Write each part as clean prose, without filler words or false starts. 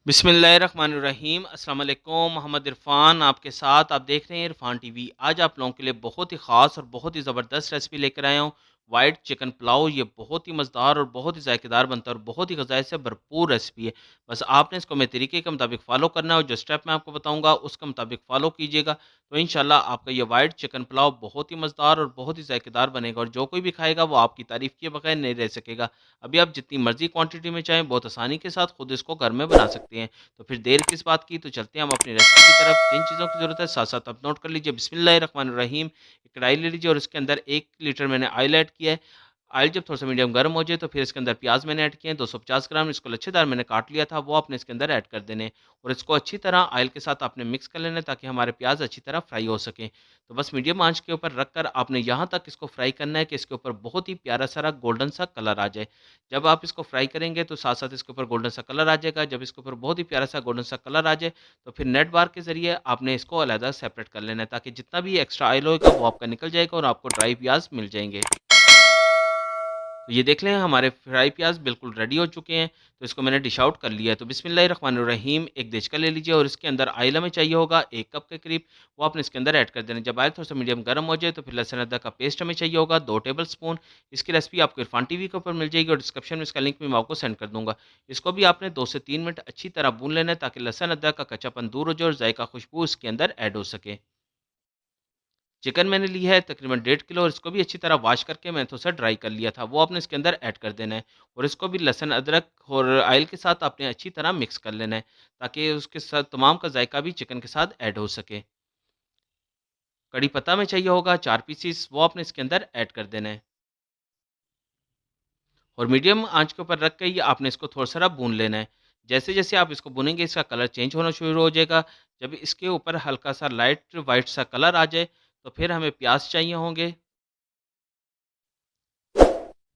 बिस्मिल्लाहिर्रहमानिर्रहीम अस्सलाम वालेकुम। मोहम्मद इरफ़ान आपके साथ। आप देख रहे हैं इरफ़ान टीवी। आज आप लोगों के लिए बहुत ही ख़ास और बहुत ही ज़बरदस्त रेसिपी लेकर आया हूँ, वाइट चिकन पुलाव। ये बहुत ही मज़ेदार और बहुत ही ज़ायकेदार बनता है और बहुत ही ग़िज़ाई से भरपूर रेसिपी है। बस आपने इसको मेरे तरीके के मुताबिक फ़ॉलो करना है और जो स्टेप मैं आपको बताऊँगा उसके मुताबिक फ़ॉलो कीजिएगा, तो इंशाअल्लाह आपका ये वाइट चिकन पुलाव बहुत ही मज़ेदार और बहुत ही ज़ायकेदार बनेगा और जो कोई भी खाएगा वो आपकी तारीफ़ किए बगैर नहीं रह सकेगा। अभी आप जितनी मर्ज़ी क्वांटिटी में चाहें बहुत आसानी के साथ खुद इसको घर में बना सकते हैं। तो फिर देर किस बात की, तो चलते हैं हम अपनी रेसिपी की तरफ। जिन चीज़ों की ज़रूरत है साथ-साथ आप नोट कर लीजिए। बिस्मिल्लाहिर्रहमानिर्रहीम। एक कढ़ाई ले लीजिए और इसके अंदर 1 लीटर मैंने ऑयल ऐड किया है। ऑयल जब थोड़ा-सा मीडियम गर्म हो जाए तो फिर इसके अंदर प्याज़ मैंने ऐड किए हैं 250 ग्राम, इसको लच्छेदार मैंने काट लिया था, वो आपने इसके अंदर ऐड कर देने हैं और इसको अच्छी तरह ऑयल के साथ आपने मिक्स कर लेना है ताकि हमारे प्याज़ अच्छी तरह फ्राई हो सकें। तो बस मीडियम आँच के ऊपर रखकर आपने यहाँ तक इसको फ्राई करना है कि इसके ऊपर बहुत ही प्यारा-सा गोल्डन सा कलर आ जाए। जब आप इसको फ्राई करेंगे तो साथ-साथ इसके ऊपर गोल्डन सा कलर आ जाएगा। जब इसके ऊपर बहुत ही प्यारा सा गोल्डन सा कलर आ जाए, तो फिर नेट बार के ज़रिए आपने इसको अलग सेपरेट कर लेना है ताकि जितना भी एक्स्ट्रा ऑयल होगा वो आपका निकल जाएगा और आपको ड्राई प्याज़ मिल जाएँगे। तो ये देख लें हमारे फ्राई प्याज़ बिल्कुल रेडी हो चुके हैं, तो इसको मैंने डिश आउट कर लिया है। तो बिस्मिल्लाहिर्रहमानिर्रहीम। एक देचका ले लीजिए और इसके अंदर ऑयल हमें चाहिए होगा 1 कप के करीब, वो आपने इसके अंदर ऐड कर देना है। जब ऑयल थोड़ा-सा मीडियम गर्म हो जाए तो फिर लहसुन अदरक का पेस्ट हमें चाहिए होगा 2 टेबल स्पून। इसकी रेसिपी आपको इरफान टीवी के ऊपर मिल जाएगी और डिस्क्रिप्शन में इसका लिंक भी मैं आपको सेंड कर दूँगा। इसको भी आपने 2 से 3 मिनट अच्छी तरह भून लेना है ताकि लहसुन अदरक का कच्चापन दूर हो जाए और जायका खुशबू इसके अंदर ऐड हो सके। चिकन मैंने लिया है तकरीबन 1.5 किलो और इसको भी अच्छी तरह वॉश करके मैंने थोड़ा-सा ड्राई कर लिया था, वो आपने इसके अंदर ऐड कर देना है और इसको भी लहसुन, अदरक और ऑयल के साथ आपने अच्छी तरह मिक्स कर लेना है, ताकि उसके साथ तमाम का जायका भी चिकन के साथ ऐड हो सके। कड़ी पत्ता में चाहिए होगा 4 पीसेस, वो आपने इसके अंदर ऐड कर देना है और मीडियम आँच के ऊपर रख के ही आपने इसको थोड़ा-सा भून लेना है। जैसे-जैसे आप इसको भूनेंगे इसका कलर चेंज होना शुरू हो जाएगा। जब इसके ऊपर हल्का-सा लाइट व्हाइट सा कलर आ जाए, तो फिर हमें प्याज़ चाहिए होंगे।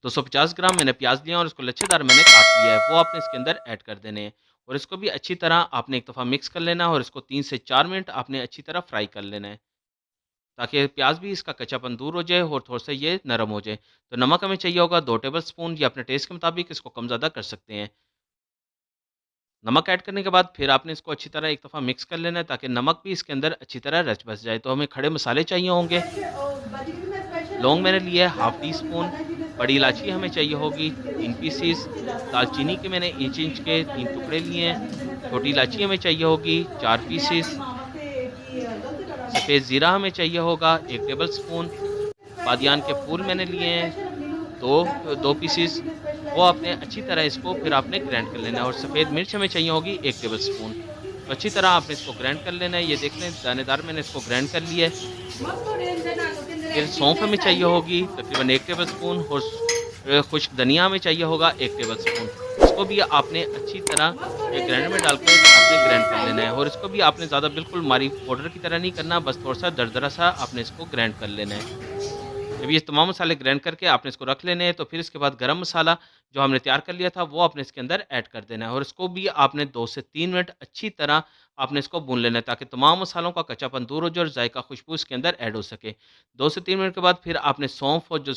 250 ग्राम मैंने प्याज़ लिया और उसको लच्छेदार मैंने काट लिया है, वो आपने इसके अंदर ऐड कर देने हैं और इसको भी अच्छी तरह आपने एक दफ़ा मिक्स कर लेना है और इसको 3 से 4 मिनट आपने अच्छी तरह फ्राई कर लेना है, ताकि प्याज़ भी इसका कच्चापन दूर हो जाए और थोड़ा-सा ये नरम हो जाए। तो नमक हमें चाहिए होगा 2 टेबल स्पून, ये अपने टेस्ट के मुताबिक इसको कम-ज़्यादा कर सकते हैं। नमक ऐड करने के बाद फिर आपने इसको अच्छी तरह एक दफ़ा मिक्स कर लेना है ताकि नमक भी इसके अंदर अच्छी तरह रच बस जाए। तो हमें खड़े मसाले चाहिए होंगे। लौंग मैंने लिया है हाफ़ टी स्पून, बड़ी इलायची हमें चाहिए होगी 3 पीसेस, दालचीनी के मैंने इंच-इंच के 3 टुकड़े लिए हैं, छोटी इलायची हमें चाहिए होगी 4 पीसेस, सफ़ेद ज़ीरा हमें चाहिए होगा 1 टेबल स्पून, बादियान के फूल मैंने लिए हैं 2 पीसेस, वो आपने अच्छी तरह इसको फिर आपने ग्राइंड कर लेना है और सफ़ेद मिर्च हमें चाहिए होगी 1 टेबल स्पून। तो अच्छी तरह आपने इसको ग्राइंड कर लेना है। ये देख लें दानेदार मैंने इसको ग्राइंड कर लिया है। फिर सौंफ हमें चाहिए होगी तकरीबन 1 टेबल स्पून और खुश्क धनिया हमें चाहिए होगा 1 टेबल स्पून। इसको भी आपने अच्छी तरह ग्राइंडर में डाल के आपने ग्राइंड कर लेना है और इसको भी आपने ज़्यादा बिल्कुल बारीक पाउडर की तरह नहीं करना, बस थोड़ा-सा दरदरा सा आपने इसको ग्राइंड कर लेना है। जब ये तमाम मसाले ग्राइंड करके आपने इसको रख लेने हैं, तो फिर इसके बाद गरम मसाला जो हमने तैयार कर लिया था, वो आपने इसके अंदर ऐड कर देना है और इसको भी आपने 2 से 3 मिनट अच्छी तरह आपने इसको भून लेना है ताकि तमाम मसालों का कच्चापन दूर हो जाए और जायका खुशबू इसके अंदर ऐड हो सके। 2 से 3 मिनट के बाद फिर आपने सौंफ और जो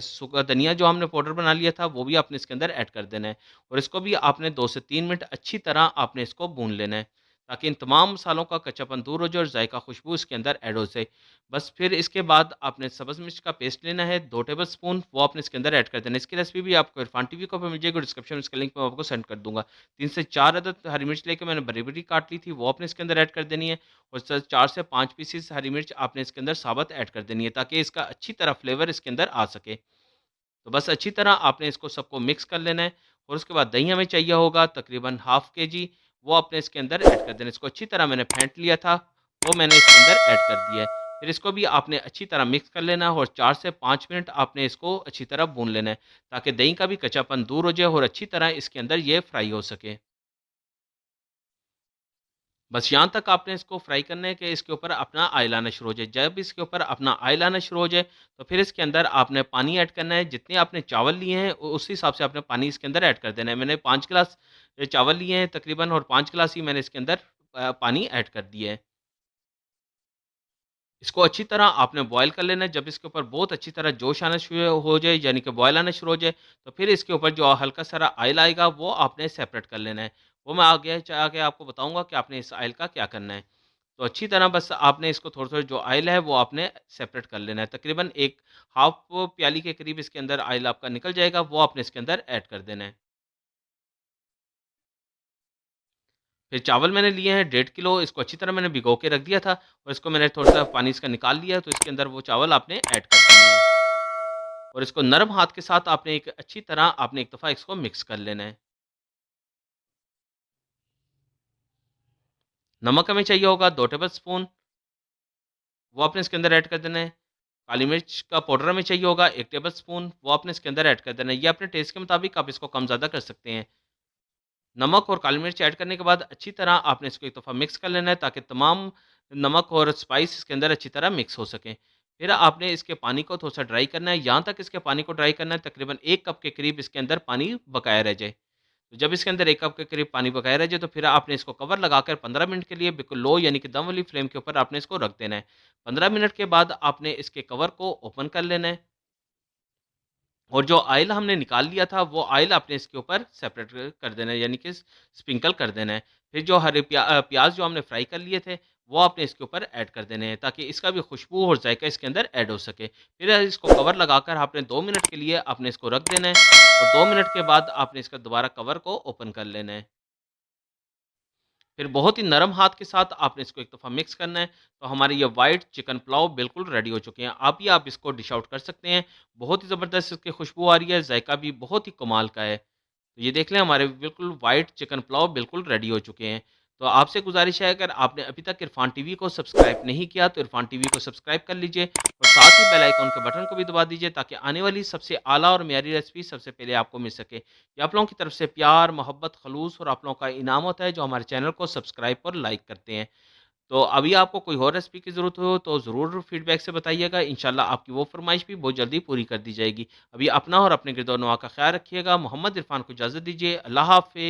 सूखा धनिया जो हमने पाउडर बना लिया था, वो भी आपने इसके अंदर ऐड कर देना है और इसको भी आपने 2 से 3 मिनट अच्छी तरह आपने इसको भून लेना है, ताकि इन तमाम मसालों का कच्चापन दूर हो जाए और जायका खुशबू इसके अंदर ऐड हो जाए। बस फिर इसके बाद आपने सब्ज़ मिर्च का पेस्ट लेना है 2 टेबल स्पून, वो आपने इसके अंदर ऐड कर देना है। इसकी रेसिपी भी आपको इरफान टीवी के ऊपर मिल जाएगी, डिस्क्रिप्शन में इसका लिंक मैं आपको सेंड कर दूँगा। 3 से 4 अदद हरी मिर्च लेके मैंने बड़ी-बड़ी काट ली थी, वो आपने इसके अंदर ऐड कर देनी है और 4 से 5 पीसेस हरी मिर्च आपने इसके अंदर साबुत ऐड कर देनी है ताकि इसका अच्छी तरह फ्लेवर इसके अंदर आ सके। तो बस अच्छी तरह आपने इसको सबको मिक्स कर लेना है और उसके बाद दही हमें चाहिए होगा तकरीबन हाफ़ केजी, वो आपने इसके अंदर ऐड कर देना है। इसको अच्छी तरह मैंने फेंट लिया था, वो मैंने इसके अंदर ऐड कर दिया है। फिर इसको भी आपने अच्छी तरह मिक्स कर लेना है और 4 से 5 मिनट आपने इसको अच्छी तरह भून लेना है ताकि दही का भी कच्चापन दूर हो जाए और अच्छी तरह इसके अंदर ये फ्राई हो सके। बस यहाँ तक आपने इसको फ्राई करना है कि इसके ऊपर अपना ऑयल आना शुरू हो जाए। जब इसके ऊपर अपना ऑयल आना शुरू हो जाए, तो फिर इसके अंदर आपने पानी ऐड करना है। जितने आपने चावल लिए हैं, उस हिसाब से आपने पानी इसके अंदर ऐड कर देना है। मैंने 5 गिलास चावल लिए हैं तकरीबन और 5 गिलास ही मैंने इसके अंदर पानी ऐड कर दिया है। इसको अच्छी तरह आपने बॉयल कर लेना है। जब इसके ऊपर बहुत अच्छी तरह जोश आना शुरू हो जाए, यानी कि बॉयल आना शुरू हो जाए, तो फिर इसके ऊपर जो हल्का सारा ऑयल आएगा, वो आपने सेपरेट कर लेना है वो मैं आगे आपको बताऊँगा कि आपने इस ऑयल का क्या करना है। तो अच्छी तरह बस आपने इसको थोड़ा-थोड़ा जो ऑयल है वो आपने सेपरेट कर लेना है। तकरीबन एक हाफ़ प्याली के करीब इसके अंदर ऑयल आपका निकल जाएगा, वो आपने इसके अंदर ऐड कर देना है। फिर चावल मैंने लिए हैं 1.5 किलो, इसको अच्छी तरह मैंने भिगो के रख दिया था और इसको मैंने थोड़ा-सा पानी इसका निकाल लिया है, तो इसके अंदर वो चावल आपने ऐड कर देने हैं और इसको नरम हाथ के साथ आपने एक अच्छी तरह आपने एक दफ़ा इसको मिक्स कर लेना है। नमक हमें चाहिए होगा 2 टेबल स्पून, वो आपने इसके अंदर ऐड कर देना है। काली मिर्च का पाउडर हमें चाहिए होगा 1 टेबल स्पून, वो आपने इसके अंदर ऐड कर देना है। ये अपने टेस्ट के मुताबिक आप इसको कम-ज़्यादा कर सकते हैं। नमक और काली मिर्च ऐड करने के बाद अच्छी तरह आपने इसको एक दफ़ा मिक्स कर लेना है ताकि तमाम नमक और स्पाइस इसके अंदर अच्छी तरह मिक्स हो सकें। फिर आपने इसके पानी को थोड़ा-सा ड्राई करना है, यहाँ तक इसके पानी को ड्राई करना है तकरीबन 1 कप के करीब इसके अंदर पानी बकाया रह जाए। तो जब इसके अंदर 1 कप के करीब पानी बकाया रह जाए तो फिर आपने इसको कवर लगाकर 15 मिनट के लिए बिल्कुल लो यानी कि दम वाली फ्लेम के ऊपर आपने इसको रख देना है। 15 मिनट के बाद आपने इसके कवर को ओपन कर लेना है। और जो ऑयल हमने निकाल लिया था, वो ऑयल आपने इसके ऊपर सेपरेट कर देना है, यानी कि स्प्रिंकल कर देना है। फिर जो प्याज़ जो हमने फ्राई कर लिए थे, वो आपने इसके ऊपर ऐड कर देने हैं, ताकि इसका भी खुशबू और जायका इसके अंदर ऐड हो सके। फिर इसको कवर लगाकर आपने 2 मिनट के लिए आपने इसको रख देना है और 2 मिनट के बाद आपने इसका दोबारा कवर को ओपन कर लेना है। फिर बहुत ही नरम हाथ के साथ आपने इसको एक दफ़ा मिक्स करना है, तो हमारे ये व्हाइट चिकन पुलाव बिल्कुल रेडी हो चुके हैं। आप इसको डिश आउट कर सकते हैं। बहुत ही ज़बरदस्त इसकी खुशबू आ रही है, ज़ायका भी बहुत ही कमाल का है। तो ये देख लें हमारे बिल्कुल व्हाइट चिकन पुलाव बिल्कुल रेडी हो चुके हैं। तो आपसे गुज़ारिश है अगर आपने अभी तक इरफ़ान टीवी को सब्सक्राइब नहीं किया तो इरफ़ान टीवी को सब्सक्राइब कर लीजिए और साथ ही बेल आइकन के बटन को भी दबा दीजिए ताकि आने वाली सबसे आला और म्यारी रेसिपी सबसे पहले आपको मिल सके। ये आप लोगों की तरफ से प्यार, मोहब्बत, खलूस और आप लोगों का इनाम होता है जो हमारे चैनल को सब्सक्राइब और लाइक करते हैं। तो अभी आपको कोई और रेसिपी की ज़रूरत हो तो ज़रूर फीडबैक से बताइएगा। इंशाल्लाह आपकी वो फ़रमाइश भी बहुत जल्दी पूरी कर दी जाएगी। अभी अपना और अपने गिरदो नवा का ख़्याल रखिएगा। मोहम्मद इरफ़ान को इजाज़त दीजिए। अल्लाह हाफ़िज़।